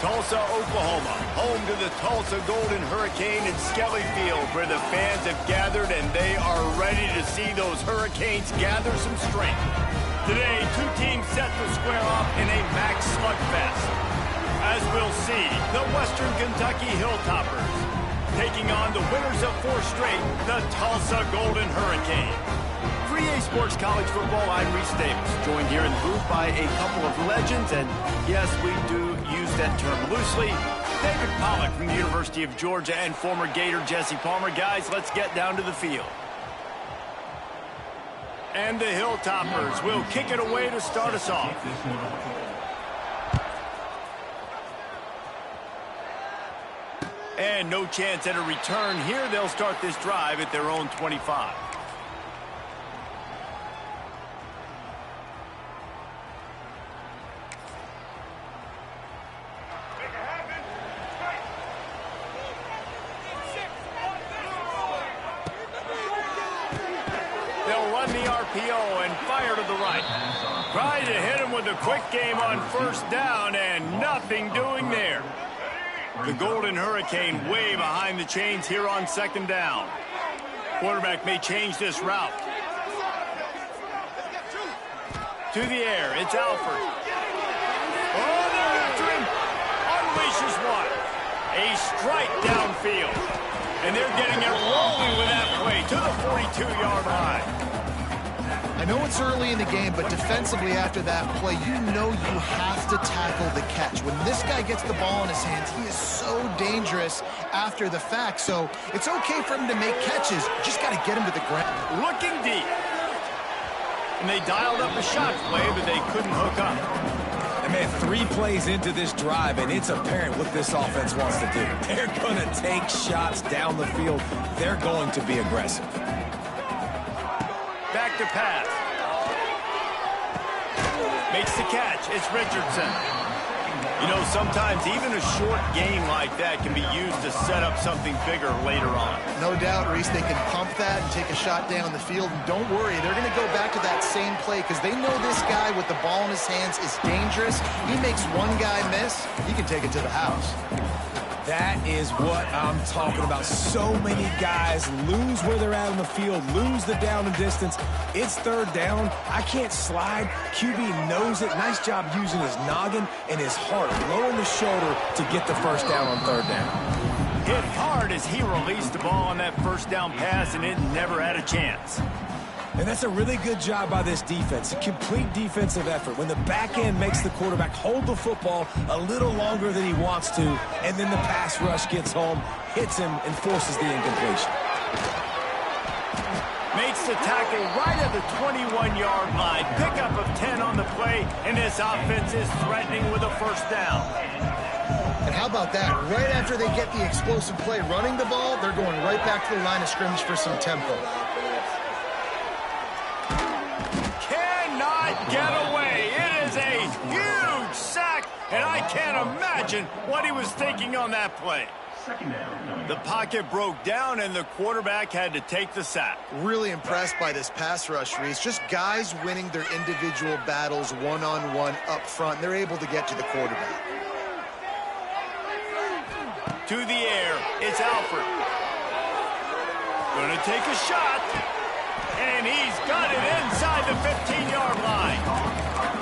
Tulsa, Oklahoma, home to the Tulsa Golden Hurricane in Skelly Field, where the fans have gathered and they are ready to see those Hurricanes gather some strength. Today, two teams set to square off in a max slugfest. As we'll see, the Western Kentucky Hilltoppers taking on the winners of 4 straight, the Tulsa Golden Hurricane. For EA Sports College Football, I'm Reese Davis, joined here in the booth by a couple of legends, and yes, we do use that term loosely. David Pollack from the University of Georgia and former Gator Jesse Palmer. Guys, let's get down to the field. And the Hilltoppers will kick it away to start us off. And no chance at a return here. They'll start this drive at their own 25. And fire to the right. Tried to hit him with a quick game on first down, and nothing doing there. The Golden Hurricane way behind the chains here on second down. Quarterback may change this route. To the air, it's Alford. Oh, they're after him. Unleashes one. A strike downfield. And they're getting it rolling with that play to the 42-yard line. I know it's early in the game, but defensively after that play, you know you have to tackle the catch. When this guy gets the ball in his hands, he is so dangerous after the fact. So it's okay for him to make catches. You just got to get him to the ground. Looking deep. And they dialed up a shot play, but they couldn't hook up. And man, 3 plays into this drive, and it's apparent what this offense wants to do. They're going to take shots down the field. They're going to be aggressive. Back to pass. Makes the catch. It's Richardson. You know, sometimes even a short game like that can be used to set up something bigger later on. No doubt, Reese, they can pump that and take a shot down the field. And don't worry, they're going to go back to that same play because they know this guy with the ball in his hands is dangerous. He makes one guy miss, he can take it to the house. That is what I'm talking about. So many guys lose where they're at on the field, lose the down and distance. It's third down. I can't slide. QB knows it. Nice job using his noggin and his heart, lowering the shoulder to get the first down on third down. Hit hard as he released the ball on that first down pass, and it never had a chance. And that's a really good job by this defense, a complete defensive effort. When the back end makes the quarterback hold the football a little longer than he wants to, and then the pass rush gets home, hits him, and forces the incompletion. Makes the tackle right at the 21-yard line. Pickup of 10 on the play, and this offense is threatening with a first down. And how about that? Right after they get the explosive play running the ball, they're going right back to the line of scrimmage for some tempo. Get away. It is a huge sack, and I can't imagine what he was thinking on that play. The pocket broke down, and the quarterback had to take the sack. Really impressed by this pass rush, Reese. Just guys winning their individual battles one-on-one up front. They're able to get to the quarterback. To the air, it's Alford. Gonna take a shot. And he's got it inside the 15-yard line.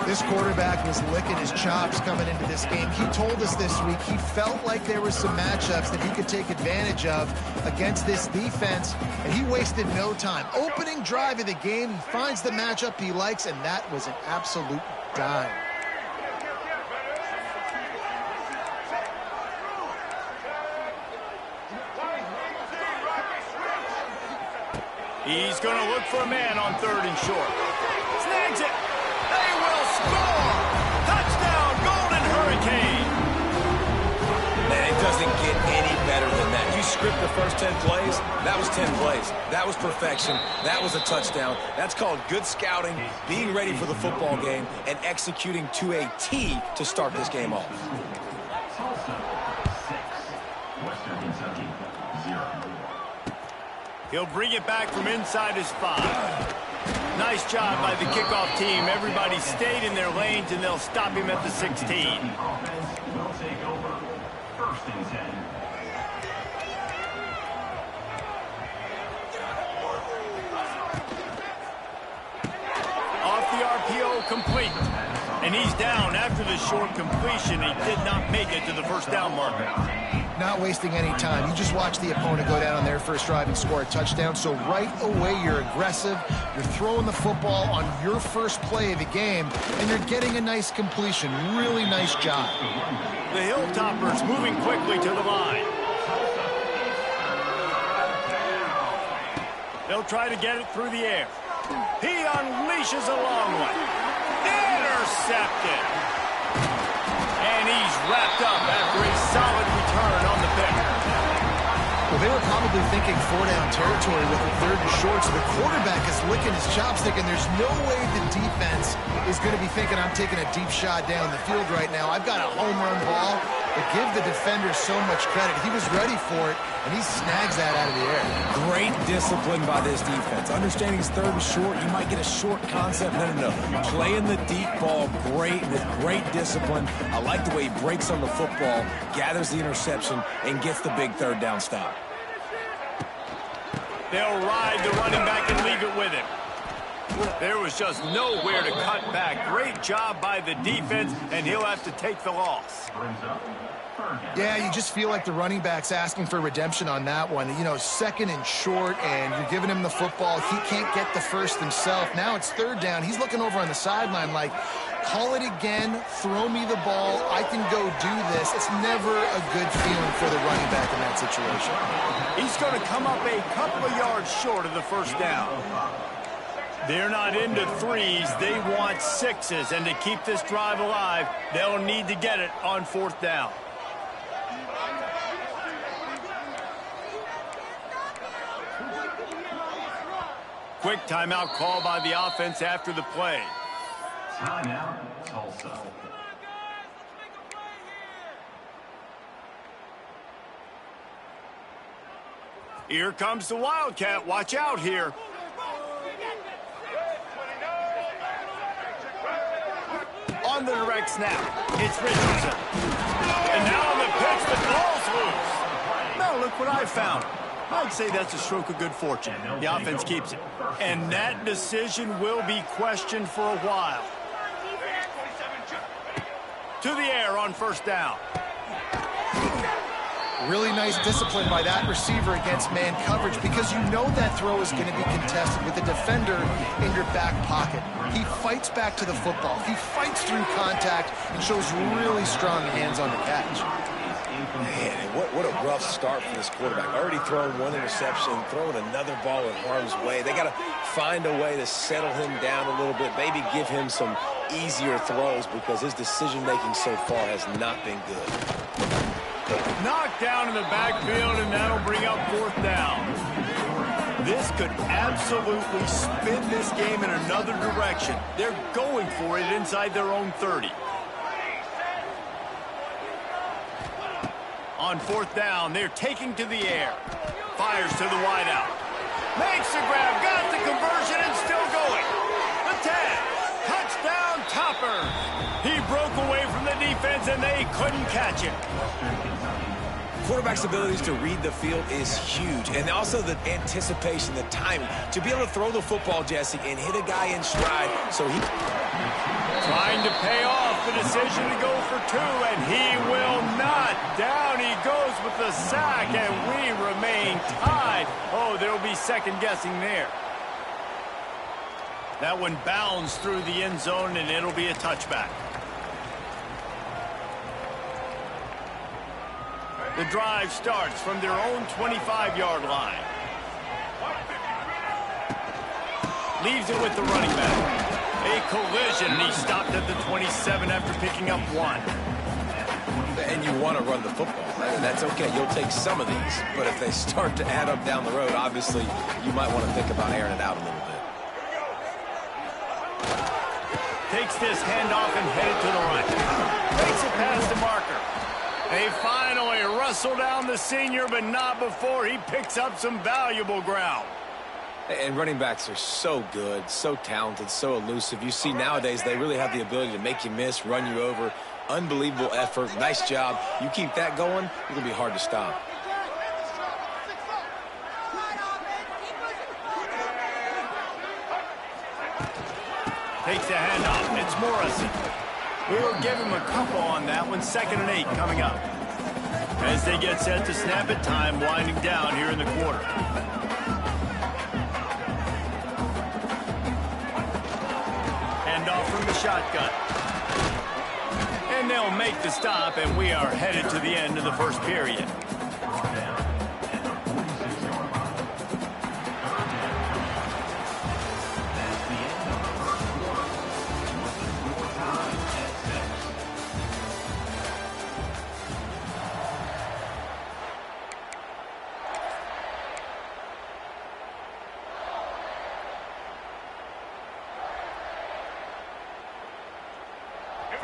This quarterback was licking his chops coming into this game. He told us this week he felt like there were some matchups that he could take advantage of against this defense, and he wasted no time. Opening drive of the game, he finds the matchup he likes, and that was an absolute dime. He's going to look for a man on third and short. Snags it. They will score. Touchdown, Golden Hurricane. Man, it doesn't get any better than that. You script the first 10 plays, that was 10 plays. That was perfection. That was a touchdown. That's called good scouting, being ready for the football game, and executing to a T to start this game off. Western Kentucky, 0. He'll bring it back from inside his 5. Nice job by the kickoff team. Everybody stayed in their lanes, and they'll stop him at the 16. Offense will take over First and 10. Off the RPO, complete. And he's down after the short completion. He did not make it to the first down marker. Not wasting any time. You just watch the opponent go down on their first drive and score a touchdown. So right away, you're aggressive. You're throwing the football on your first play of the game, and you're getting a nice completion. Really nice job. The Hilltoppers moving quickly to the line. They'll try to get it through the air. He unleashes a long one. Intercepted. And he's wrapped up after a solid return on the pick. Well, they were probably thinking four-down territory with a third and short, so the quarterback is licking his chops thinking there's no way the defense is going to be thinking I'm taking a deep shot down the field right now. I've got a home run ball. But give the defender so much credit. He was ready for it, and he snags that out of the air. Great discipline by this defense. Understanding it's third and short, you might get a short concept. No. Playing the deep ball great with great discipline. I like the way he breaks on the football, gathers the interception, and gets the big third down stop. They'll ride the running back and leave it with him. There was just nowhere to cut back. Great job by the defense, and he'll have to take the loss. Yeah, you just feel like the running back's asking for redemption on that one. You know, second and short, and you're giving him the football. He can't get the first himself. Now it's third down. He's looking over on the sideline like, call it again, throw me the ball, I can go do this. It's never a good feeling for the running back in that situation. He's going to come up a couple of yards short of the first down. They're not into threes. They want sixes. And to keep this drive alive, they'll need to get it on fourth down. Quick timeout call by the offense after the play. Timeout, Tulsa. Here comes the Wildcat. Watch out here. On the direct snap, it's Richardson. And now on the pitch, the ball's loose. Now look what I found. I'd say that's a stroke of good fortune. The offense keeps it. And that decision will be questioned for a while. To the air on first down. Really nice discipline by that receiver against man coverage because you know that throw is going to be contested with the defender in your back pocket. He fights back to the football. He fights through contact and shows really strong hands on the catch. Man, what a rough start for this quarterback. Already thrown one interception, throwing another ball in harm's way. They got to find a way to settle him down a little bit, maybe give him some easier throws because his decision-making so far has not been good. Knocked down in the backfield, and that'll bring up fourth down. This could absolutely spin this game in another direction. They're going for it inside their own 30. On fourth down, they're taking to the air. Fires to the wideout. Makes the grab, got the conversion, and still going. The tag. Touchdown, Topper. He broke away from the defense, and they couldn't catch him. Quarterback's abilities to read the field is huge, and also the anticipation, the timing. To be able to throw the football, Jesse, and hit a guy in stride, so he... Trying to pay off the decision to go for two, and he will not. Down he goes with the sack, and we remain tied. Oh, there will be second guessing there. That one bounds through the end zone, and it'll be a touchback. The drive starts from their own 25-yard line. Leaves it with the running back. A collision, and he stopped at the 27 after picking up one. And you want to run the football. That's okay. You'll take some of these. But if they start to add up down the road, obviously, you might want to think about airing it out a little bit. Takes this handoff and headed to the right. Takes it past the marker. They finally wrestle down the senior, but not before he picks up some valuable ground. And running backs are so good, so talented, so elusive. You see nowadays they really have the ability to make you miss, run you over. Unbelievable effort. Nice job. You keep that going, it's going to be hard to stop. Takes the handoff. It's Morrison. We will give him a couple on that one. 2nd and 8 coming up. As they get set to snap it, time winding down here in the quarter. Handoff from the shotgun. And they'll make the stop, and we are headed to the end of the first period.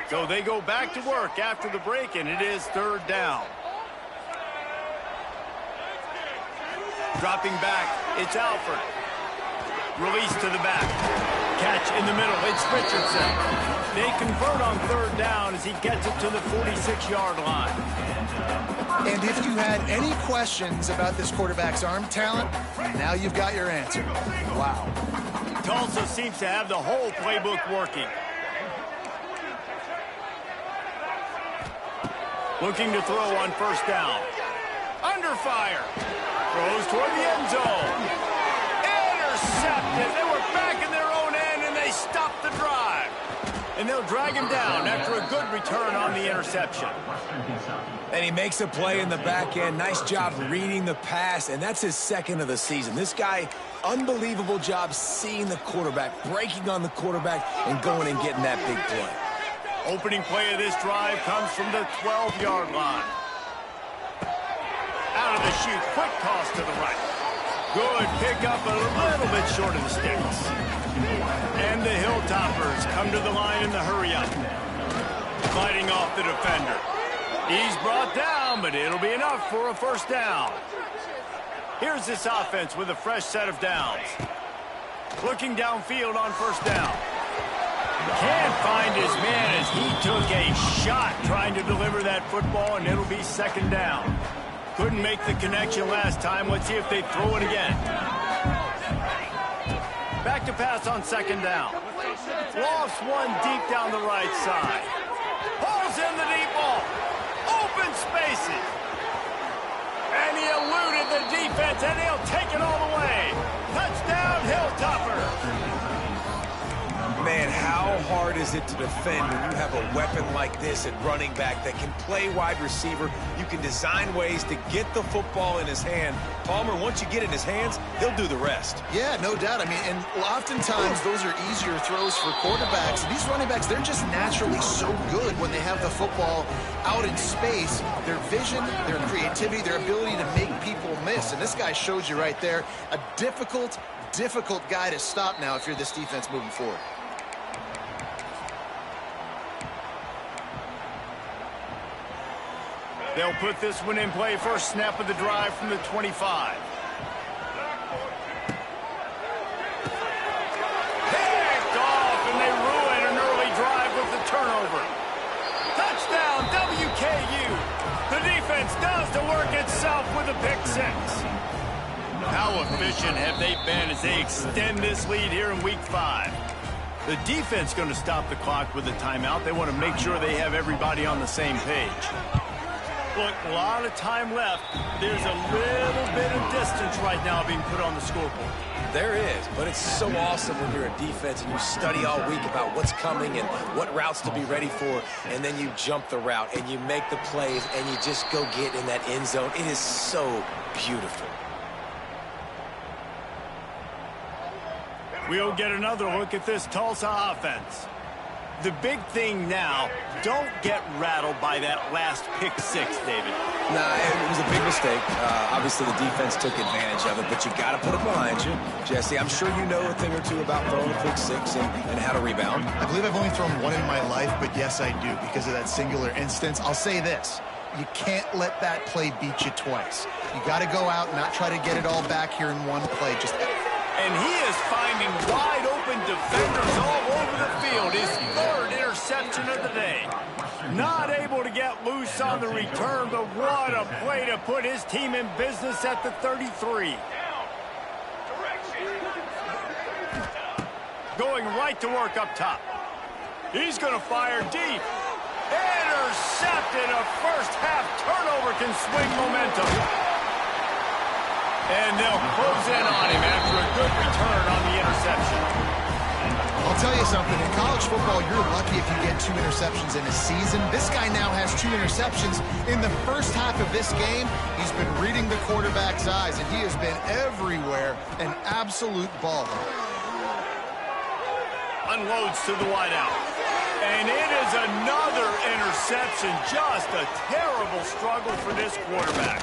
So they go back to work after the break, and it is 3rd down. Dropping back, it's Alford. Release to the back. Catch in the middle, it's Richardson. They convert on 3rd down as he gets it to the 46-yard line. And if you had any questions about this quarterback's arm talent, now you've got your answer. Wow. Tulsa seems to have the whole playbook working. Looking to throw on 1st down. Under fire. Throws toward the end zone. Intercepted. They were back in their own end, and they stopped the drive. And they'll drag him down after a good return on the interception. And he makes a play in the back end. Nice job reading the pass, and that's his 2nd of the season. This guy, unbelievable job seeing the quarterback, breaking on the quarterback, and going and getting that big play. Opening play of this drive comes from the 12-yard line. Out of the chute, quick toss to the right. Good pickup, a little bit short of the sticks. And the Hilltoppers come to the line in the hurry-up. Fighting off the defender. He's brought down, but it'll be enough for a 1st down. Here's this offense with a fresh set of downs. Looking downfield on 1st down. Can't find his man as he took a shot trying to deliver that football, and it'll be 2nd down. Couldn't make the connection last time. Let's see if they throw it again. Back to pass on 2nd down. Lofts one deep down the right side. Pulls in the deep ball. Open spaces. And he eluded the defense, and he'll take it all the way. Touchdown, Hilltopper. Man, how hard is it to defend when you have a weapon like this at running back that can play wide receiver? You can design ways to get the football in his hand. Palmer, once you get it in his hands, he'll do the rest. Yeah, no doubt. I mean, and oftentimes those are easier throws for quarterbacks. These running backs, they're just naturally so good when they have the football out in space. Their vision, their creativity, their ability to make people miss. And this guy shows you right there, a difficult guy to stop now if you're this defense moving forward. They'll put this one in play. First snap of the drive from the 25. Picked off, and they ruin an early drive with the turnover. Touchdown, WKU. The defense does the work itself with a pick 6. How efficient have they been as they extend this lead here in Week 5? The defense going to stop the clock with a timeout. They want to make sure they have everybody on the same page. Look, a lot of time left. There's a little bit of distance right now being put on the scoreboard. There is, but it's so awesome when you're a defense and you study all week about what's coming and what routes to be ready for, and then you jump the route and you make the plays and you just go get in that end zone. It is so beautiful. We'll get another look at this Tulsa offense. The big thing now, don't get rattled by that last pick 6, David. Nah, it was a big mistake. Obviously, the defense took advantage of it, but you got to put it behind you. Jesse, I'm sure you know a thing or two about throwing a pick 6 and how to rebound. I believe I've only thrown one in my life, but yes, I do because of that singular instance. I'll say this. You can't let that play beat you twice. You got to go out and not try to get it all back here in one play. Just And he is finding wide-open defenders all over the field. His third interception of the day. Not able to get loose on the return, but what a play to put his team in business at the 33. Going right to work up top. He's going to fire deep. Intercepted. A first-half turnover can swing momentum. And they'll close in on him after a good return on the interception. I'll tell you something. In college football, you're lucky if you get 2 interceptions in a season. This guy now has 2 interceptions. In the first half of this game, he's been reading the quarterback's eyes, and he has been everywhere. An absolute baller. Unloads to the wideout. And it is another interception. Just a terrible struggle for this quarterback.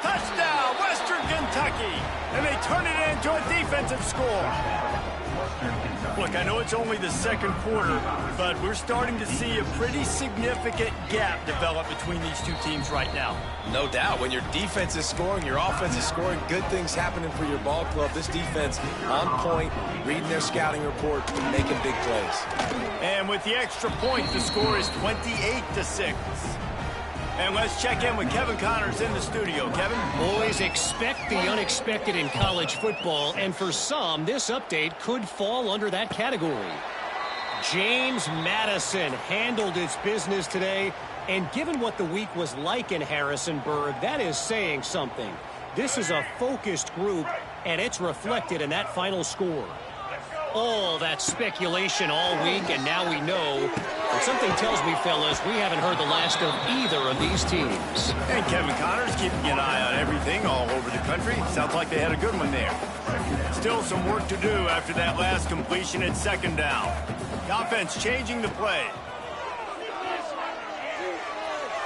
Touchdown, Western Kentucky. And they turn it into a defensive score. Look, I know it's only the second quarter, but we're starting to see a pretty significant gap develop between these two teams right now. No doubt. When your defense is scoring, your offense is scoring, good things happening for your ball club. This defense on point, reading their scouting report, making big plays. And with the extra point, the score is 28-6. And let's check in with Kevin Connors in the studio. Kevin? Boys, expect the unexpected in college football, and for some, this update could fall under that category. James Madison handled its business today, and given what the week was like in Harrisonburg, that is saying something. This is a focused group, and it's reflected in that final score. All that speculation all week, and now we know. But something tells me, fellas, we haven't heard the last of either of these teams. And Kevin Connors keeping an eye on everything all over the country. Sounds like they had a good one there. Still some work to do after that last completion at second down. The offense changing the play.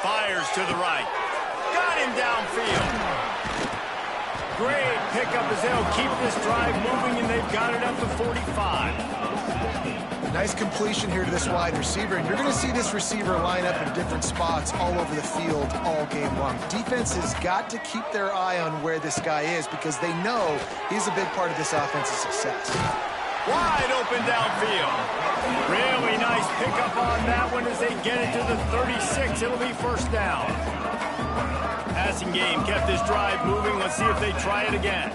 Fires to the right. Got him downfield. Great pickup as they'll keep this drive moving, and they've got it up to 45. Nice completion here to this wide receiver, and you're going to see this receiver line up in different spots all over the field all game long. Defense has got to keep their eye on where this guy is because they know he's a big part of this offense's success. Wide open downfield. Really nice pickup on that one as they get it to the 36. It'll be first down. Passing game kept this drive moving. Let's see if they try it again.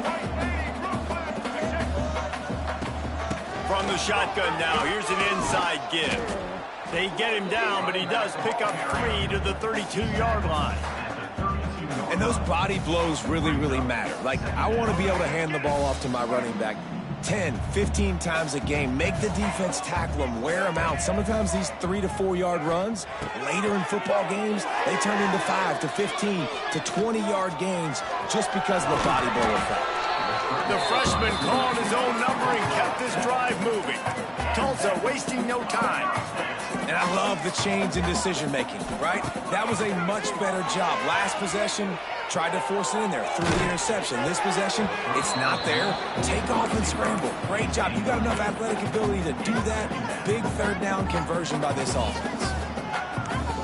From the shotgun now, here's an inside give. They get him down, but he does pick up 3 to the 32-yard line. And those body blows really, really matter. Like, I want to be able to hand the ball off to my running back 10, 15 times a game. Make the defense tackle them, wear them out. Sometimes these 3 to 4 yard runs, later in football games, they turn into 5 to 15 to 20-yard gains just because of the body blow effect. The freshman called his own number and kept this drive moving. Tulsa wasting no time. And I love the change in decision-making, right? That was a much better job. Last possession, tried to force it in there, threw the interception. This possession, it's not there. Take off and scramble. Great job. You got enough athletic ability to do that. Big third down conversion by this offense.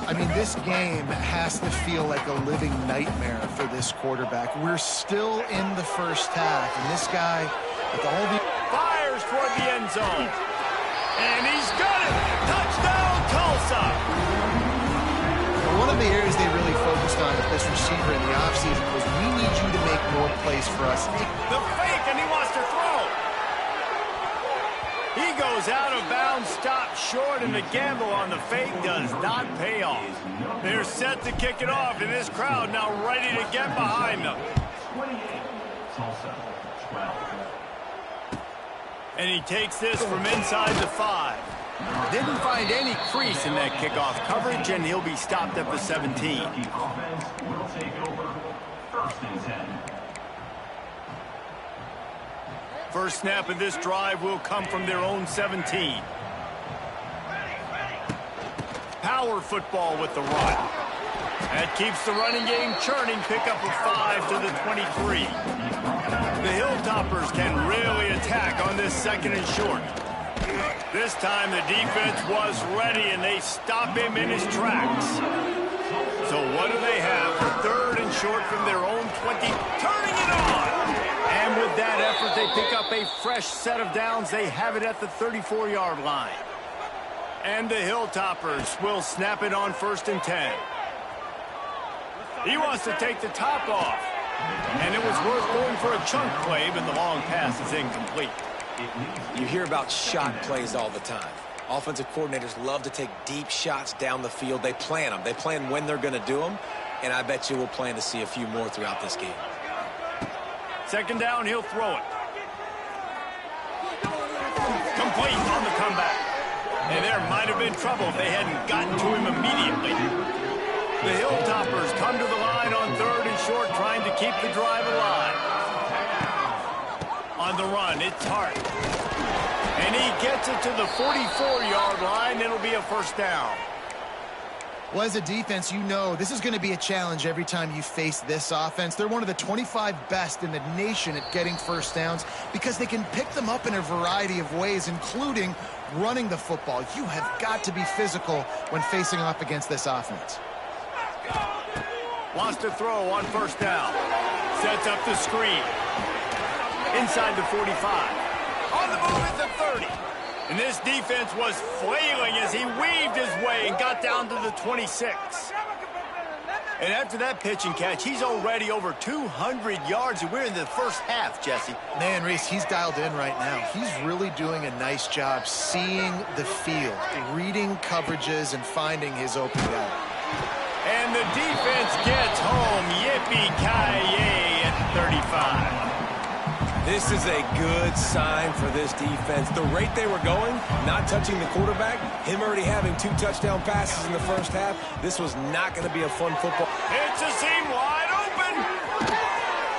I mean, this game has to feel like a living nightmare for this quarterback. We're still in the first half, and this guy, with all the... Fires toward the end zone. And he's got it! Touchdown, Tulsa! One of the areas they really focused on with this receiver in the offseason was we need you to make more plays for us. The fake, and he wants to throw. He goes out of bounds, stopped short, and the gamble on the fake does not pay off. They're set to kick it off, and this crowd now ready to get behind them. 28, Tulsa, 12. And he takes this from inside the 5. Didn't find any crease in that kickoff coverage, and he'll be stopped at the 17. The offense will take over first and 10. First snap of this drive will come from their own 17. Power football with the run. That keeps the running game churning. Pickup of 5 to the 23. The Hilltoppers can really attack on this second and short. This time the defense was ready, and they stop him in his tracks. So what do they have? Third and short from their own 20. Turning it on! And with that effort, they pick up a fresh set of downs. They have it at the 34-yard line. And the Hilltoppers will snap it on 1st and 10. He wants to take the top off. And it was worth going for a chunk play, but the long pass is incomplete. You hear about shot plays all the time. Offensive coordinators love to take deep shots down the field. They plan them. They plan when they're going to do them. And I bet you we'll plan to see a few more throughout this game. 2nd down, he'll throw it. Complete on the comeback. And there might have been trouble if they hadn't gotten to him immediately. The Hilltoppers come to the line on 3rd and short, trying to keep the drive alive. On the run, it's Hart. And he gets it to the 44-yard line. It'll be a 1st down. Well, as a defense, you know this is going to be a challenge every time you face this offense. They're one of the 25 best in the nation at getting 1st downs because they can pick them up in a variety of ways, including running the football. You have got to be physical when facing off against this offense. Wants to throw on 1st down. Sets up the screen. Inside the 45. On the move at the 30. And this defense was flailing as he weaved his way and got down to the 26. And after that pitch and catch, he's already over 200 yards, and we're in the 1st half, Jesse. Man, Reese, he's dialed in right now. He's really doing a nice job seeing the field, reading coverages, and finding his open guy. And the defense gets home. Yippee-ki-yay at 35. This is a good sign for this defense. The rate they were going, not touching the quarterback, him already having 2 touchdown passes in the 1st half, this was not going to be a fun football. It's a seam wide open.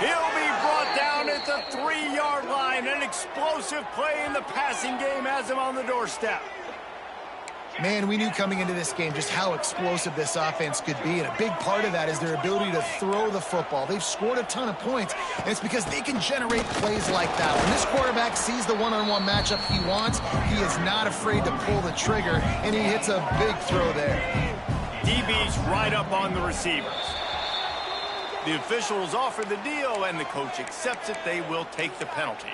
He'll be brought down at the 3-yard line. An explosive play in the passing game has him on the doorstep. Man, we knew coming into this game just how explosive this offense could be, and a big part of that is their ability to throw the football. They've scored a ton of points, and it's because they can generate plays like that. When this quarterback sees the one-on-one matchup he wants, he is not afraid to pull the trigger, and he hits a big throw there. DB's right up on the receivers. The officials offer the deal, and the coach accepts it. They will take the penalty.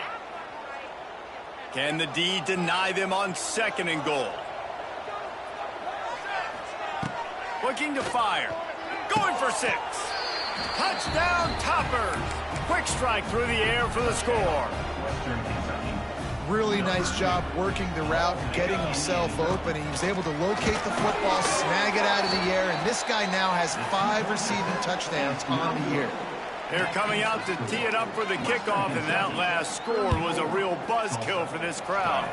Can the D deny them on 2nd and goal? Looking to fire. Going for 6. Touchdown, Toppers. Quick strike through the air for the score. Really nice job working the route and getting himself open. He was able to locate the football, snag it out of the air, and this guy now has 5 receiving touchdowns on the year. They're coming out to tee it up for the kickoff, and that last score was a real buzzkill for this crowd.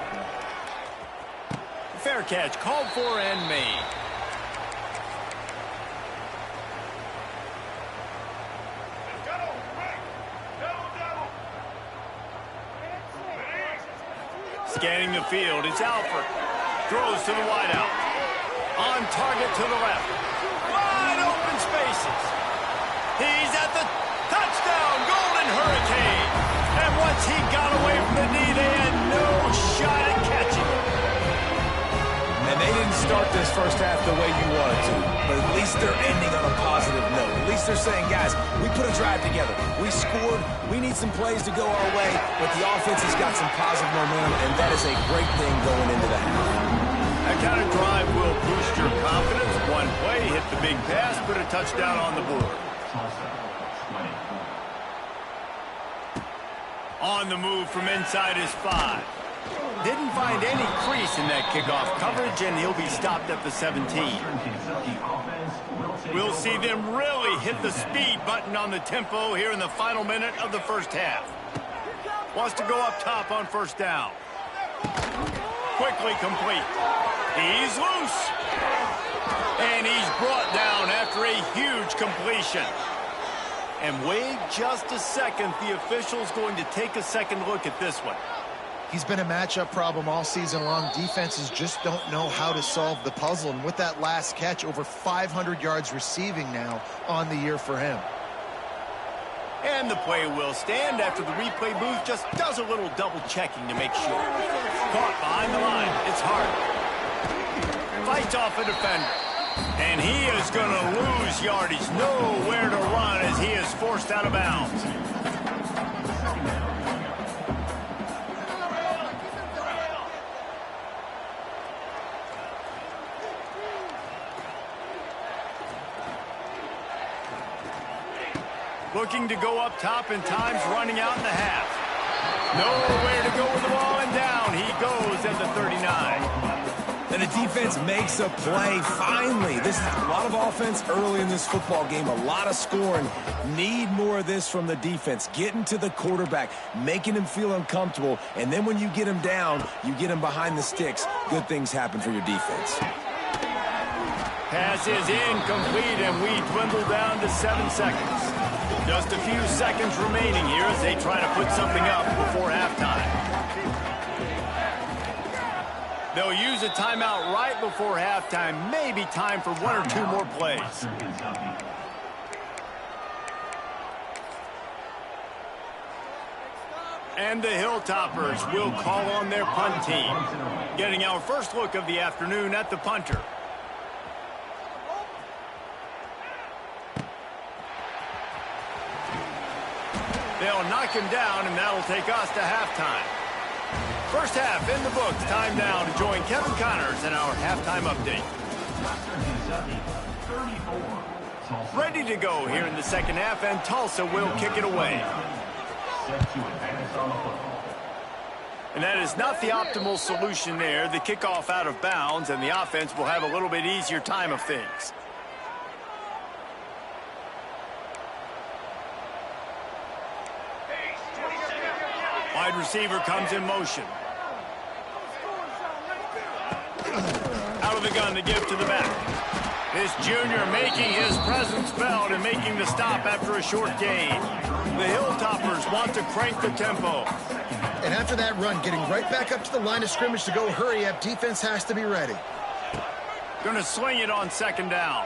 Fair catch called for and made. Scanning the field, it's Alford. Throws to the wideout. On target to the left. Wide open spaces. He's at the touchdown, Golden Hurricane. And once he got away from the knee, they had no shot at catching him. And they didn't start this 1st half the way you wanted to, but at least they're ending on a positive note. At least they're saying, guys, we put a drive together. We scored. We need some plays to go our way, but the offense has got some positive momentum, and that is a great thing going into the half. That kind of drive will boost your confidence. One play, hit the big pass, put a touchdown on the board. On the move from inside his 5. Didn't find any crease in that kickoff coverage, and he'll be stopped at the 17. We'll see them really hit the speed button on the tempo here in the final minute of the 1st half. Wants to go up top on 1st down. Quickly complete. He's loose. And he's brought down after a huge completion. And wait just a second. The official's going to take a second look at this one. He's been a matchup problem all season long. Defenses just don't know how to solve the puzzle. And with that last catch, over 500 yards receiving now on the year for him. And the play will stand after the replay booth just does a little double checking to make sure. Caught behind the line. It's Hart. Fights off a defender. And he is going to lose yardage. Nowhere to run as he is forced out of bounds. Looking to go up top, and time's running out in the half. Nowhere to go with the ball, and down he goes at the 39. And the defense makes a play. Finally, this is a lot of offense early in this football game, a lot of scoring. Need more of this from the defense. Getting to the quarterback, making him feel uncomfortable, and then when you get him down, you get him behind the sticks. Good things happen for your defense. Pass is incomplete, and we dwindle down to 7 seconds. Just a few seconds remaining here as they try to put something up before halftime. They'll use a timeout right before halftime. Maybe time for 1 or 2 more plays. And the Hilltoppers will call on their punt team. Getting our first look of the afternoon at the punter. They'll knock him down, and that'll take us to halftime. First half in the books. Time now to join Kevin Connors in our halftime update. Ready to go here in the second half, and Tulsa will kick it away. And that is not the optimal solution there. The kickoff out of bounds, and the offense will have a little bit easier time of things. Wide receiver comes in motion. Out of the gun to give to the back. This junior making his presence felt and making the stop after a short gain. The Hilltoppers want to crank the tempo. And after that run, getting right back up to the line of scrimmage to go hurry up, defense has to be ready. Going to swing it on second down.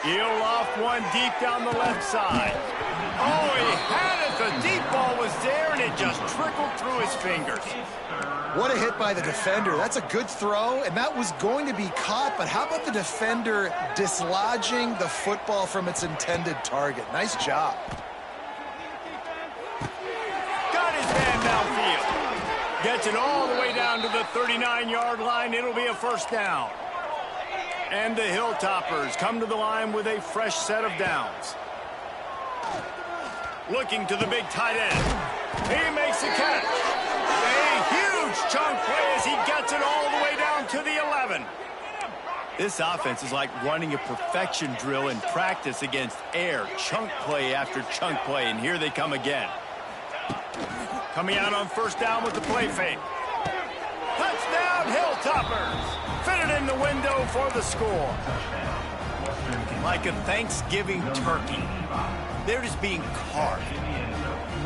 He'll loft one deep down the left side. Oh, he had it. The deep ball was there, and it just trickled through his fingers. What a hit by the defender. That's a good throw, and that was going to be caught, but how about the defender dislodging the football from its intended target? Nice job. Got his man downfield. Gets it all the way down to the 39-yard line. It'll be a first down. And the Hilltoppers come to the line with a fresh set of downs. Looking to the big tight end. He makes the catch. A huge chunk play as he gets it all the way down to the 11. This offense is like running a perfection drill in practice against air. Chunk play after chunk play, and here they come again. Coming out on first down with the play fake. Touchdown, Hilltoppers. Fitted in the window for the score. Like a Thanksgiving turkey. They're just being carved.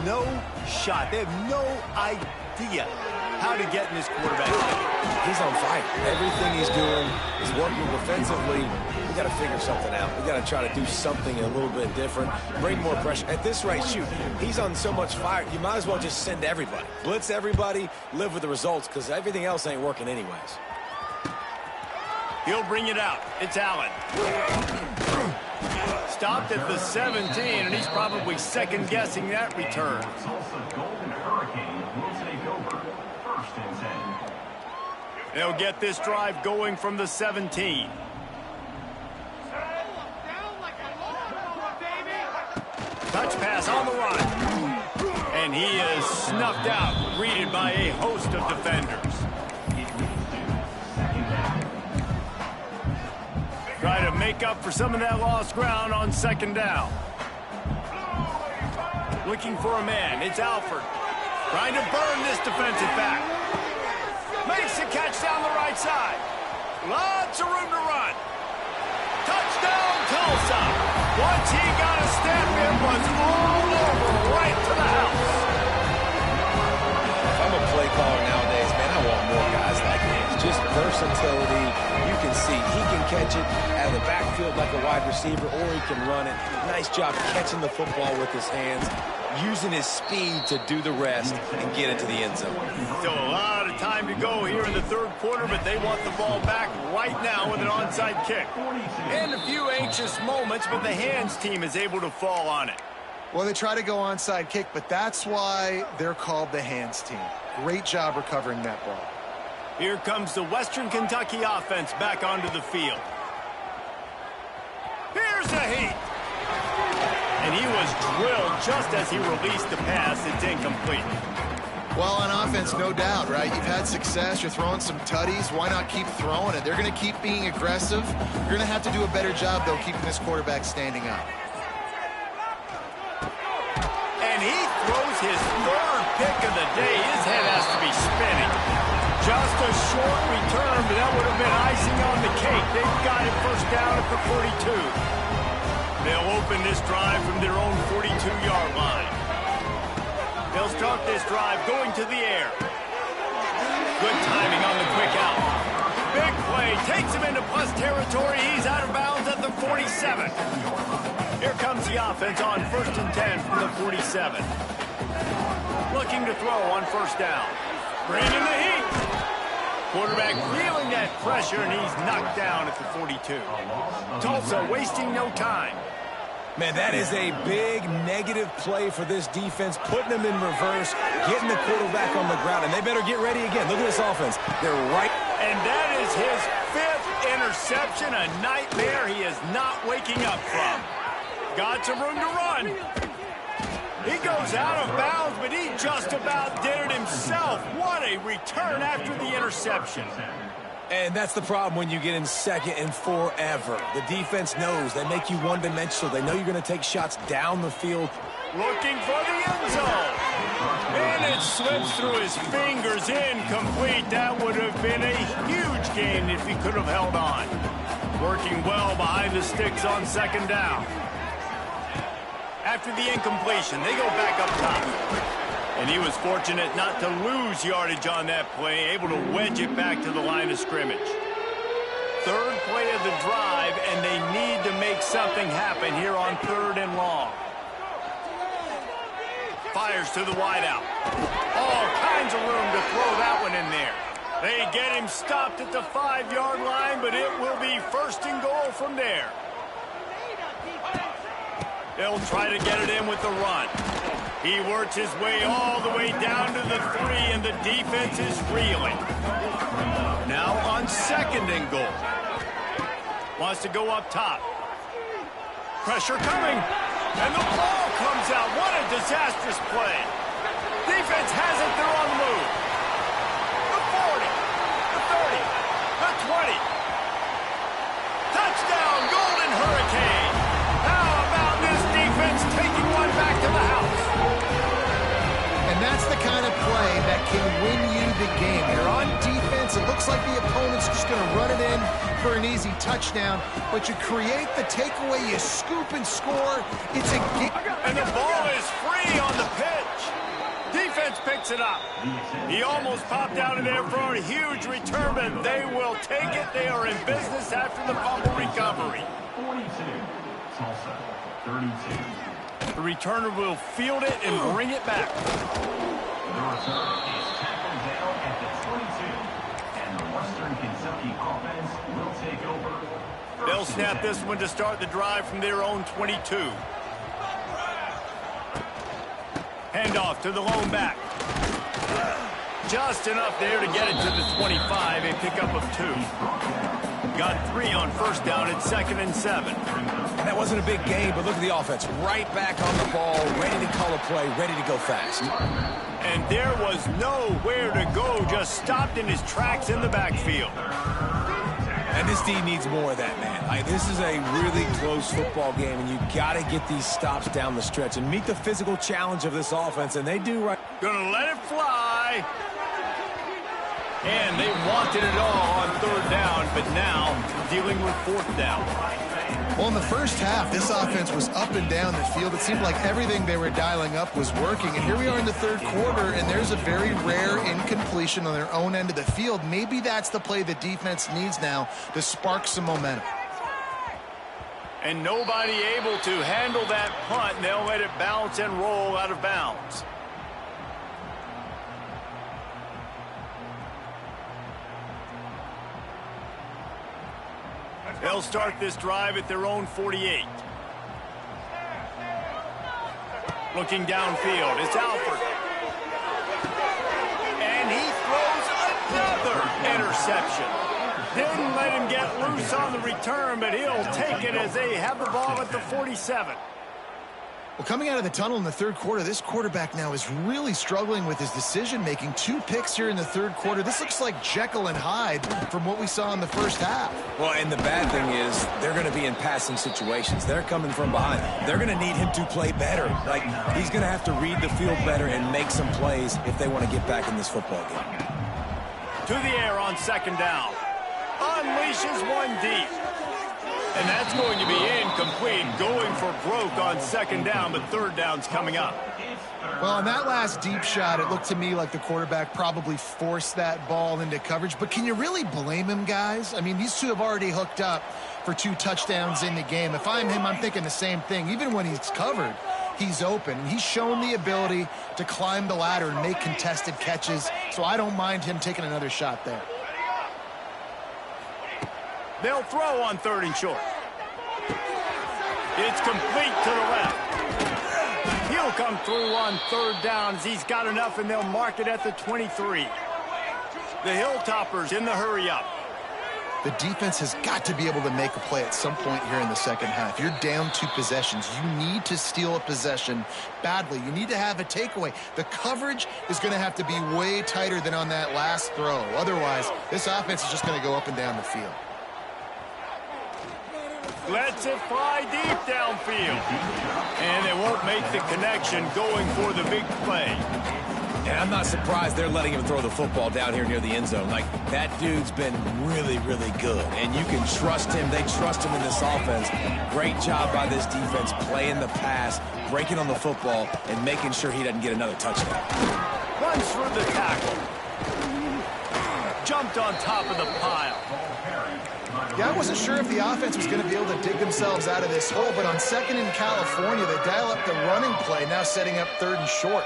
No shot. They have no idea how to get in this quarterback. He's on fire. Everything he's doing is working defensively. We got to figure something out. We got to try to do something a little bit different. Bring more pressure. At this rate, shoot, he's on so much fire, you might as well just send everybody. Blitz everybody, live with the results, because everything else ain't working anyways. He'll bring it out. It's Allen. Stopped at the 17, and he's probably second-guessing that return. They'll get this drive going from the 17. Touch pass on the run. And he is snuffed out, greeted by a host of defenders. Try to make up for some of that lost ground on second down. Looking for a man. It's Alford. Trying to burn this defensive back. Makes the catch down the right side. Lots of room to run. Touchdown, Tulsa. Once he got a step, it was all over, right to the house. If I'm a play caller nowadays, man, I want more guys like this. Just versatility. You can see he can catch it out of the backfield like a wide receiver, or he can run it. Nice job catching the football with his hands, using his speed to do the rest and get into the end zone. Still a lot of time to go here in the third quarter, but they want the ball back right now with an onside kick. And a few anxious moments, but the hands team is able to fall on it. Well, they try to go onside kick, but that's why they're called the hands team. Great job recovering that ball. Here comes the Western Kentucky offense back onto the field. Here's a heat. And and he was drilled just as he released the pass. It's incomplete. Well, on offense, no doubt, right? You've had success. You're throwing some tutties. Why not keep throwing it? They're going to keep being aggressive. You're going to have to do a better job, though, keeping this quarterback standing up. And he throws his third pick of the day. His head has to be spinning. Just a short return, but that would have been icing on the cake. They've got it first down at the 42. They'll open this drive from their own 42-yard line. They'll start this drive going to the air. Good timing on the quick out. Big play. Takes him into plus territory. He's out of bounds at the 47. Here comes the offense on 1st and 10 from the 47. Looking to throw on first down. Bringing the heat. Quarterback feeling that pressure, and he's knocked down at the 42. Tulsa wasting no time. Man, that is a big negative play for this defense, putting them in reverse, getting the quarterback on the ground, and they better get ready again. Look at this offense. They're right. And that is his 5th interception, a nightmare he is not waking up from. Got some room to run. He goes out of bounds, but he just about did it himself. What a return after the interception. And that's the problem when you get in 2nd and forever. The defense knows. They make you one-dimensional. They know you're going to take shots down the field. Looking for the end zone. And it slips through his fingers, incomplete. That would have been a huge gain if he could have held on. Working well behind the sticks on 2nd down. After the incompletion, they go back up top. And he was fortunate not to lose yardage on that play, able to wedge it back to the line of scrimmage. 3rd play of the drive, and they need to make something happen here on 3rd and long. Fires to the wideout. All kinds of room to throw that one in there. They get him stopped at the 5-yard line, but it will be 1st and goal from there. They'll try to get it in with the run. He works his way all the way down to the 3, and the defense is reeling. Now on 2nd and goal. Wants to go up top. Pressure coming. And the ball comes out. What a disastrous play. Defense has it. They're on the move. The 40. The 30. The 20. Touchdown, Golden Hurricane. How about this defense taking one back to the house? And that's the kind of play that can win you the game. You're on defense. It looks like the opponent's just going to run it in for an easy touchdown. But you create the takeaway, you scoop and score. It's a game. And the ball is free on the pitch. Defense picks it up. He almost popped out of there for a huge return, but they will take it. They are in business after the fumble recovery. 42. Tulsa, 32. The returner will field it and bring it back. The return is tackled down at the 22. And the Western Kentucky offense will take over. They'll snap this one to start the drive from their own 22. Handoff to the lone back. Just enough there to get it to the 25, a pickup of 2. Got 3 on first down at 2nd and 7. And that wasn't a big gain, but look at the offense. Right back on the ball, ready to call a play, ready to go fast. And there was nowhere to go, just stopped in his tracks in the backfield. And this D needs more of that, man. This is a really close football game, and you got to get these stops down the stretch and meet the physical challenge of this offense, and they do right. Gonna let it fly. And they wanted it all on 3rd down, but now dealing with 4th down. Well, in the first half, this offense was up and down the field. It seemed like everything they were dialing up was working. And here we are in the 3rd quarter, and there's a very rare incompletion on their own end of the field. Maybe that's the play the defense needs now to spark some momentum. And nobody able to handle that punt, and they'll let it bounce and roll out of bounds. They'll start this drive at their own 48. Looking downfield, it's Alford. And he throws another interception. Didn't let him get loose on the return, but he'll take it as they have the ball at the 47. Well, coming out of the tunnel in the third quarter, this quarterback now is really struggling with his decision-making. 2 picks here in the third quarter. This looks like Jekyll and Hyde from what we saw in the first half. Well, and the bad thing is they're going to be in passing situations. They're coming from behind. They're going to need him to play better. Like, he's going to have to read the field better and make some plays if they want to get back in this football game. To the air on second down. Unleashes one deep. And that's going to be incomplete, going for broke on second down, but third down's coming up. Well, on that last deep shot, it looked to me like the quarterback probably forced that ball into coverage. But can you really blame him, guys? I mean, these two have already hooked up for 2 touchdowns in the game. If I'm him, I'm thinking the same thing. Even when he's covered, he's open. And he's shown the ability to climb the ladder and make contested catches. So I don't mind him taking another shot there. They'll throw on third and short. It's complete to the left. He'll come through on third down as he's got enough, and they'll mark it at the 23. The Hilltoppers in the hurry-up. The defense has got to be able to make a play at some point here in the second half. You're down 2 possessions. You need to steal a possession badly. You need to have a takeaway. The coverage is going to have to be way tighter than on that last throw. Otherwise, this offense is just going to go up and down the field. Lets it fly deep downfield. And they won't make the connection going for the big play. And I'm not surprised they're letting him throw the football down here near the end zone. Like, that dude's been really, really good. And you can trust him. They trust him in this offense. Great job by this defense playing the pass, breaking on the football, and making sure he doesn't get another touchdown. Runs through the tackle. Jumped on top of the pile. Yeah, I wasn't sure if the offense was going to be able to dig themselves out of this hole, but on second in California, they dial up the running play, now setting up third and short.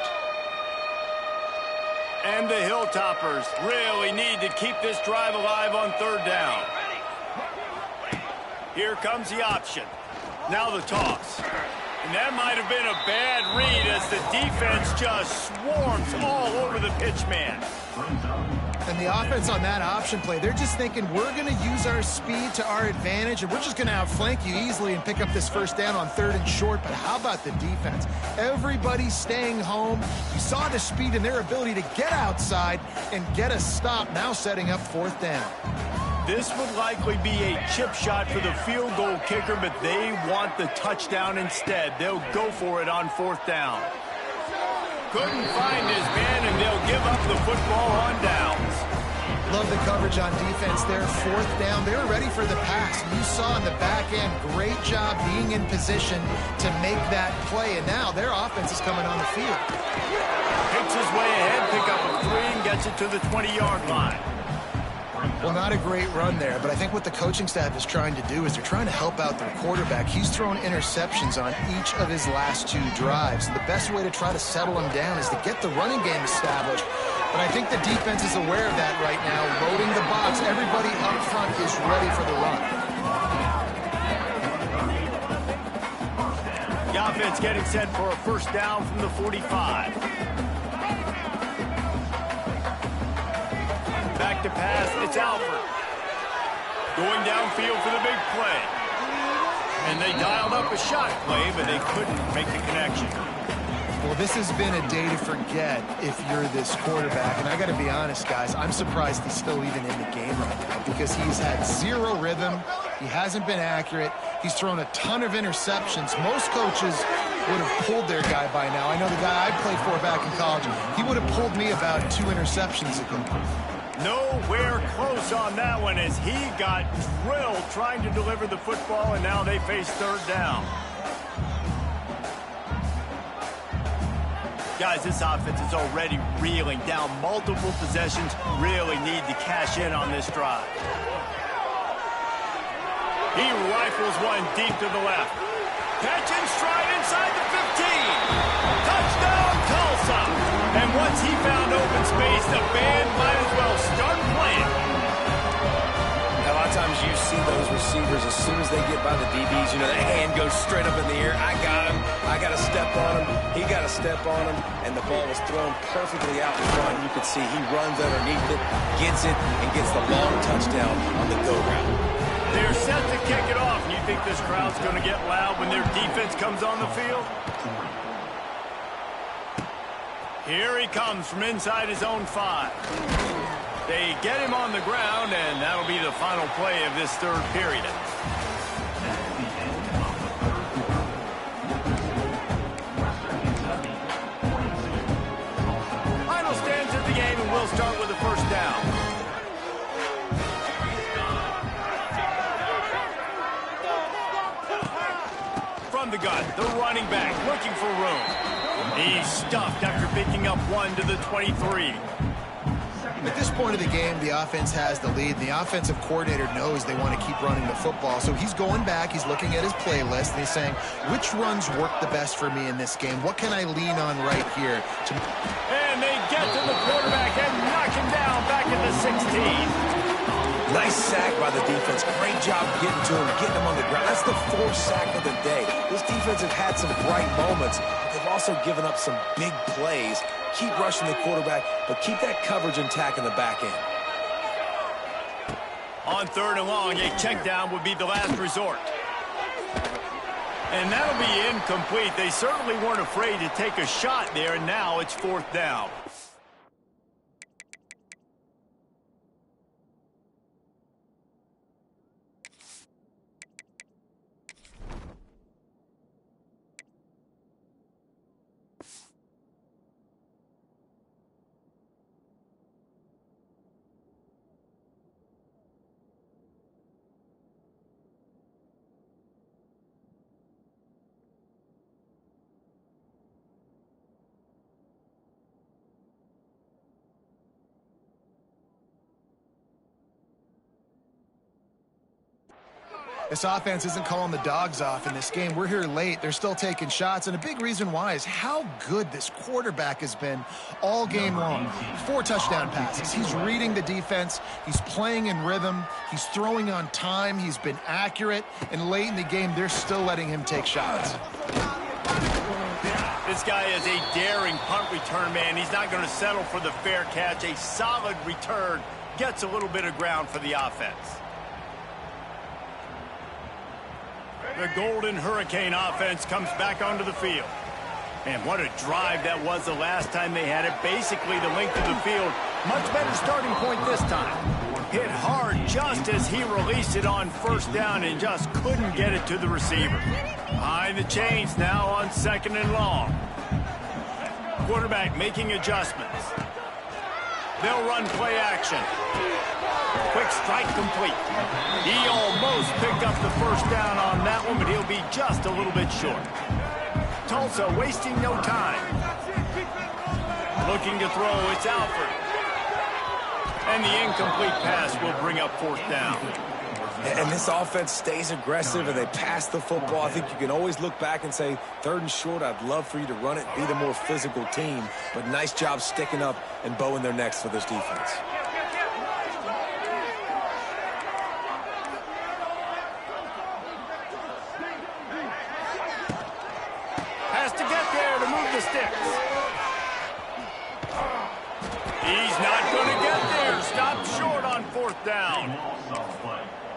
And the Hilltoppers really need to keep this drive alive on third down. Here comes the option. Now the toss. And that might have been a bad read as the defense just swarms all over the pitch man. And the offense on that option play, they're just thinking, we're going to use our speed to our advantage, and we're just going to outflank you easily and pick up this first down on third and short. But how about the defense? Everybody's staying home. You saw the speed and their ability to get outside and get a stop, now setting up fourth down. This would likely be a chip shot for the field goal kicker, but they want the touchdown instead. They'll go for it on fourth down. Couldn't find his man, and they'll give up the football on downs. Love the coverage on defense there. Fourth down. They were ready for the pass. You saw in the back end, great job being in position to make that play. And now their offense is coming on the field. Picks his way ahead, pick up a 3, and gets it to the 20-yard line. Well, not a great run there, but I think what the coaching staff is trying to do is they're trying to help out their quarterback. He's thrown interceptions on each of his last 2 drives. The best way to try to settle him down is to get the running game established. But I think the defense is aware of that right now, loading the box. Everybody up front is ready for the run. The offense getting set for a first down from the 45. Back to pass, it's Alford. Going downfield for the big play. And they dialed up a shot play, but they couldn't make the connection. Well, this has been a day to forget if you're this quarterback. And I got to be honest, guys, I'm surprised he's still even in the game right now because he's had 0 rhythm. He hasn't been accurate. He's thrown a ton of interceptions. Most coaches would have pulled their guy by now. I know the guy I played for back in college, he would have pulled me about 2 interceptions ago. Nowhere close on that one as he got drilled trying to deliver the football, and now they face third down. Guys, this offense is already reeling down multiple possessions. Really need to cash in on this drive. He rifles one deep to the left. Catch and stride inside the 15. Touchdown, Tulsa. And once he found open space, the band might as well start playing. A lot of times you see those receivers, as soon as they get by the DBs, you know, that hand goes straight up in the air. I got him. I got to step on him. He got to step on him. And the ball was thrown perfectly out in front. You could see he runs underneath it, gets it, and gets the long touchdown on the go route. They're set to kick it off. And you think this crowd's going to get loud when their defense comes on the field? Here he comes from inside his own 5. They get him on the ground, and that'll be the final play of this third period. Final stands of the game, and we'll start with the first down. From the gun, the running back looking for room. He's stuffed after picking up 1 to the 23. At this point of the game, the offense has the lead. The offensive coordinator knows they want to keep running the football. So he's going back, he's looking at his playlist, and he's saying, which runs work the best for me in this game? What can I lean on right here? And they get to the quarterback and knock him down back at the 16. Nice sack by the defense. Great job getting to him, getting him on the ground. That's the 4th sack of the day. This defense have had some bright moments. They've also given up some big plays. Keep rushing the quarterback, but keep that coverage intact in the back end. On 3rd and long, a check down would be the last resort. And that'll be incomplete. They certainly weren't afraid to take a shot there, and now it's 4th down. This offense isn't calling the dogs off in this game. We're here late. They're still taking shots, and a big reason why is how good this quarterback has been all game long. 4 touchdown passes. He's reading the defense. He's playing in rhythm. He's throwing on time. He's been accurate, and late in the game, they're still letting him take shots. This guy is a daring punt return man. He's not going to settle for the fair catch. A solid return gets a little bit of ground for the offense. The Golden Hurricane offense comes back onto the field. And what a drive that was the last time they had it. Basically the length of the field. Much better starting point this time. Hit hard just as he released it on 1st down and just couldn't get it to the receiver. Behind the chains now on 2nd and long. Quarterback making adjustments. They'll run play action. Quick strike complete. He almost picked up the 1st down on that one, but he'll be just a little bit short. Tulsa wasting no time. Looking to throw, it's Alford. And the incomplete pass will bring up 4th down. And this offense stays aggressive and they pass the football. I think you can always look back and say, 3rd and short, I'd love for you to run it, be the more physical team. But nice job sticking up and bowing their necks for this defense. Has to get there to move the sticks. He's not going to get there. Stopped short on 4th down.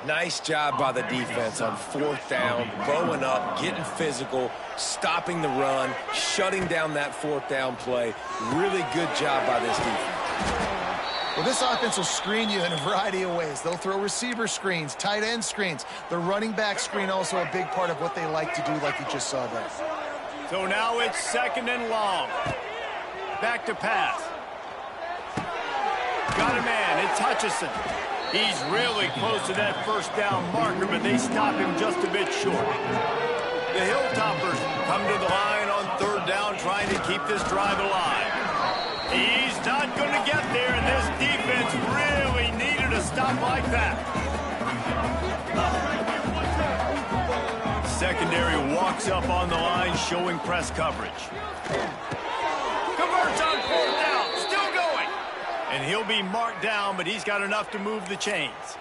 Nice job by the defense on 4th down, bowing up, getting physical, stopping the run, shutting down that 4th down play. Really good job by this defense. Well, this offense will screen you in a variety of ways. They'll throw receiver screens, tight end screens. The running back screen also a big part of what they like to do, like you just saw there. So now it's 2nd and long. Back to pass. Got a man. It's Hutchison. He's really close to that 1st down marker, but they stop him just a bit short. The Hilltoppers come to the line on 3rd down, trying to keep this drive alive. He's not going to get there, and this defense really needed a stop like that. Secondary walks up on the line, showing press coverage. Converts on 4th down, still going. And he'll be marked down, but he's got enough to move the chains.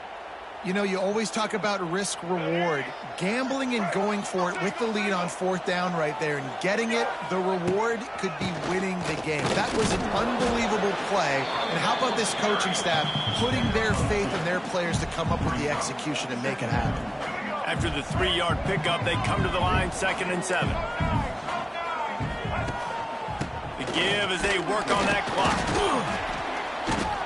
You know, you always talk about risk-reward. Gambling and going for it with the lead on 4th down right there and getting it, the reward could be winning the game. That was an unbelievable play. And how about this coaching staff putting their faith in their players to come up with the execution and make it happen? After the 3-yard pickup, they come to the line, 2nd and 7. The give as they work on that clock.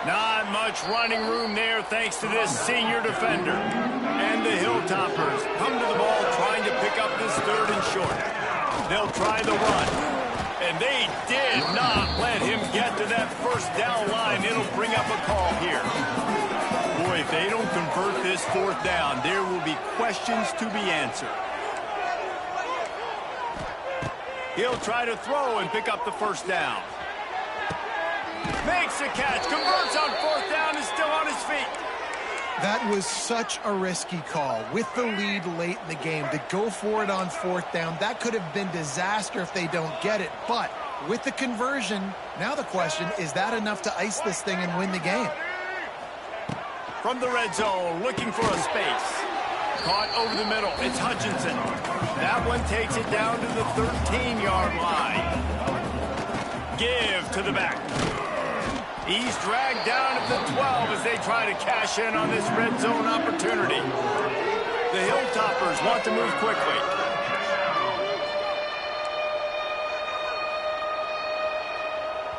Not much running room there thanks to this senior defender. And the Hilltoppers come to the ball trying to pick up this 3rd and short. They'll try the run. And they did not let him get to that 1st down line. It'll bring up a call here. Boy, if they don't convert this 4th down, there will be questions to be answered. He'll try to throw and pick up the 1st down. Makes a catch, converts on 4th down, is still on his feet. That was such a risky call. With the lead late in the game, to go for it on 4th down, that could have been disaster if they don't get it. But with the conversion, now the question, is that enough to ice this thing and win the game? From the red zone, looking for a space. Caught over the middle, it's Hutchinson. That one takes it down to the 13-yard line. Give to the back. He's dragged down at the 12 as they try to cash in on this red zone opportunity. The Hilltoppers want to move quickly.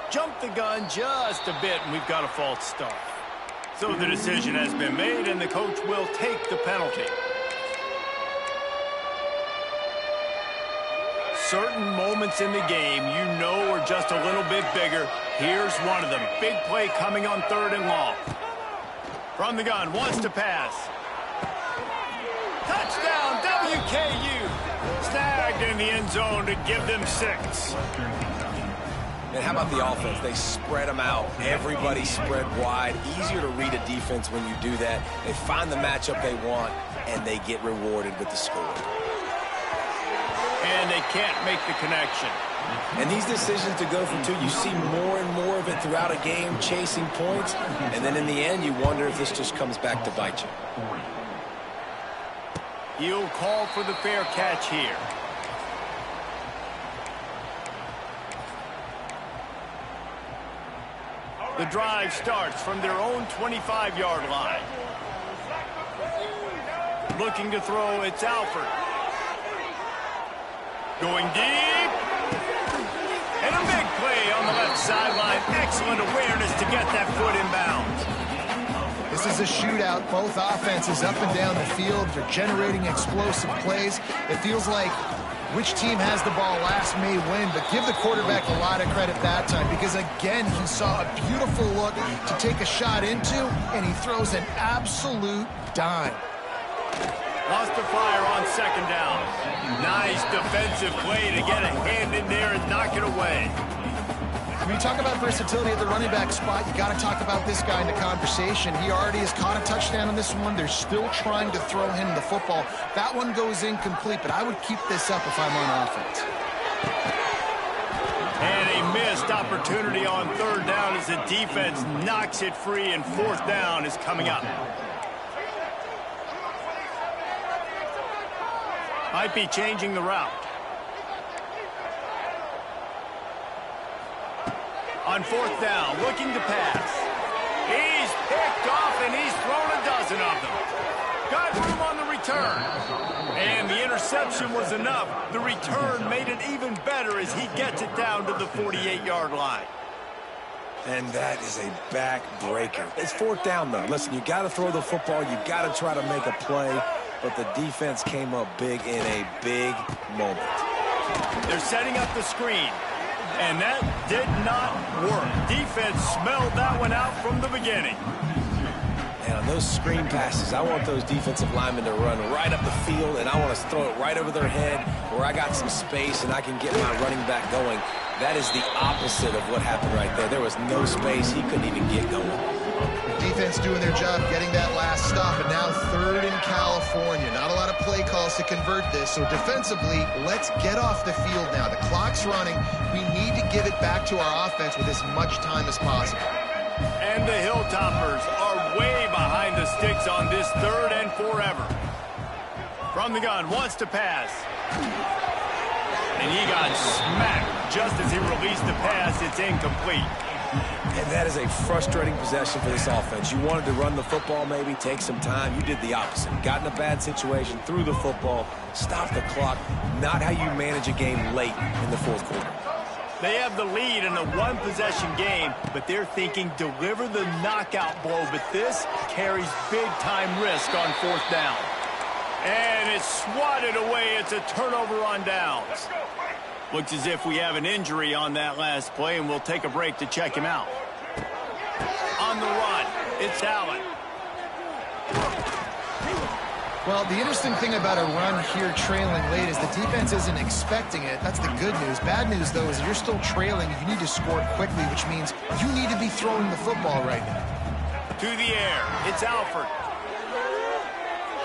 Jump the gun just a bit, and we've got a false start. So the decision has been made, and the coach will take the penalty. Certain moments in the game you know are just a little bit bigger. Here's one of them. Big play coming on 3rd and long. From the gun, wants to pass. Touchdown, WKU. Snagged in the end zone to give them 6. And how about the offense? They spread them out. Everybody spread wide. Easier to read a defense when you do that. They find the matchup they want, and they get rewarded with the score. And they can't make the connection. And these decisions to go for 2, you see more and more of it throughout a game, chasing points. And then in the end, you wonder if this just comes back to bite you. He'll call for the fair catch here. The drive starts from their own 25-yard line. Looking to throw, it's Alford. Going deep. And a big play on the left sideline. Excellent awareness to get that foot inbounds. This is a shootout. Both offenses up and down the field. They're generating explosive plays. It feels like which team has the ball last may win, but give the quarterback a lot of credit that time because, again, he saw a beautiful look to take a shot into, and he throws an absolute dime. Lost the fire on 2nd down. Nice defensive play to get a hand in there and knock it away. When you talk about versatility at the running back spot, you got to talk about this guy in the conversation. He already has caught a touchdown on this one. They're still trying to throw him the football. That one goes incomplete, but I would keep this up if I'm on offense. And a missed opportunity on 3rd down as the defense knocks it free, and 4th down is coming up. Might be changing the route. On 4th down, looking to pass. He's picked off, and he's thrown a dozen of them. Got room on the return. And the interception was enough. The return made it even better as he gets it down to the 48-yard line. And that is a back-breaker. It's 4th down, though. Listen, you got to throw the football. You got to try to make a play. But the defense came up big in a big moment. They're setting up the screen. And that did not work. Defense smelled that one out from the beginning. And on those screen passes, I want those defensive linemen to run right up the field, and I want to throw it right over their head where I got some space and I can get my running back going. That is the opposite of what happened right there. There was no space. He couldn't even get going. Defense doing their job, getting that last stop, and now 3rd in California. Not a lot of play calls to convert this, so defensively, let's get off the field now. The clock's running. We need to give it back to our offense with as much time as possible. And the Hilltoppers are way behind the sticks on this 3rd and forever. From the gun, wants to pass. And he got smacked just as he released the pass. It's incomplete. And that is a frustrating possession for this offense. You wanted to run the football, maybe take some time. You did the opposite. Got in a bad situation, threw the football, stopped the clock. Not how you manage a game late in the 4th quarter. They have the lead in a 1-possession game, but they're thinking deliver the knockout blow. But this carries big-time risk on 4th down. And it's swatted away. It's a turnover on downs. Looks as if we have an injury on that last play, and we'll take a break to check him out. On the run, it's Allen. Well, the interesting thing about a run here trailing late is the defense isn't expecting it. That's the good news. Bad news, though, is you're still trailing. You need to score quickly, which means you need to be throwing the football right now. To the air, it's Alford.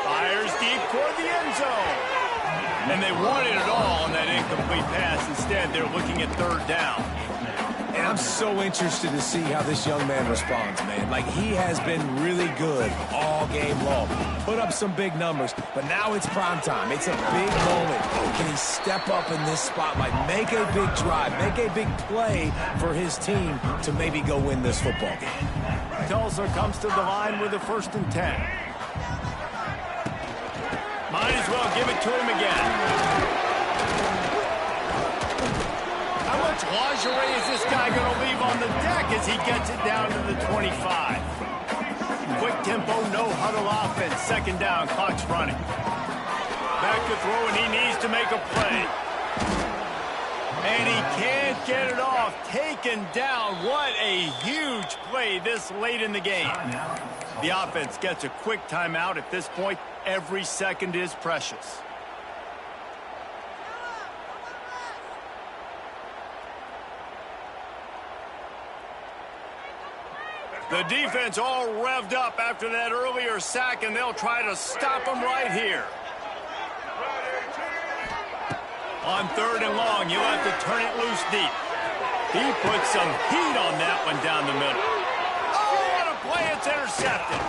Fires deep toward the end zone. And they wanted it all on that incomplete pass. Instead, they're looking at 3rd down. And I'm so interested to see how this young man responds, man. Like, he has been really good all game long. Put up some big numbers, but now it's prime time. It's a big moment. Can he step up in this spotlight, make a big drive, make a big play for his team to maybe go win this football game? Tulsa comes to the line with a 1st and 10. Might as well give it to him again. How much lingerie is this guy going to leave on the deck as he gets it down to the 25? Quick tempo, no huddle offense. 2nd down, clock's running. Back to throw, and he needs to make a play. And he can't get it off. Taken down. What a huge play this late in the game. The offense gets a quick timeout. At this point, every second is precious. The defense all revved up after that earlier sack, and they'll try to stop them right here. On 3rd and long, you'll have to turn it loose deep. He put some heat on that one down the middle. Oh, what a play. It's intercepted.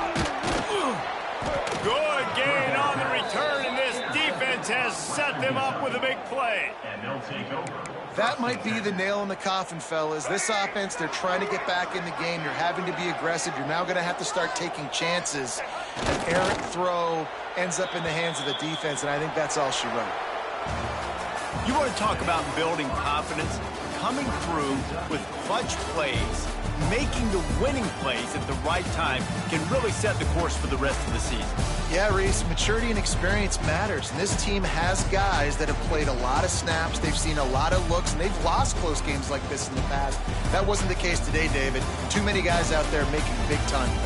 Good gain on the return, and this defense has set them up with a big play. And they'll take over. That might be the nail in the coffin, fellas. This offense, they're trying to get back in the game. You're having to be aggressive. You're now going to have to start taking chances. An errant throw ends up in the hands of the defense, and I think that's all she wrote. You want to talk about building confidence? Coming through with clutch plays, making the winning plays at the right time can really set the course for the rest of the season. Yeah, Reese, maturity and experience matters. And this team has guys that have played a lot of snaps. They've seen a lot of looks, and they've lost close games like this in the past. That wasn't the case today, David. Too many guys out there making big-time plays.